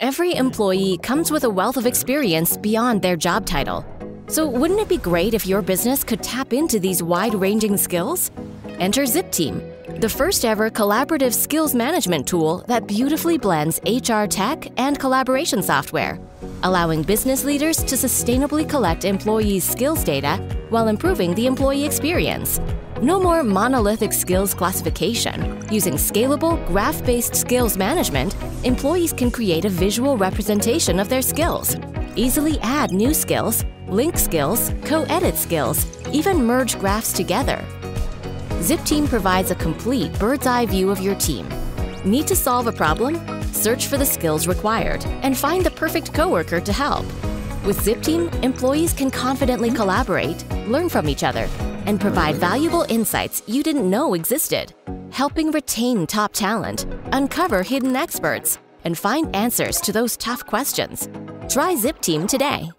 Every employee comes with a wealth of experience beyond their job title. So wouldn't it be great if your business could tap into these wide-ranging skills? Enter Zipteam, the first-ever collaborative skills management tool that beautifully blends HR tech and collaboration software, allowing business leaders to sustainably collect employees' skills data while improving the employee experience. No more monolithic skills classification. Using scalable, graph-based skills management, employees can create a visual representation of their skills, easily add new skills, link skills, co-edit skills, even merge graphs together. Zipteam provides a complete bird's-eye view of your team. Need to solve a problem? Search for the skills required and find the perfect coworker to help. With Zipteam, employees can confidently collaborate, learn from each other, and provide valuable insights you didn't know existed, helping retain top talent, uncover hidden experts, and find answers to those tough questions. Try Zipteam today.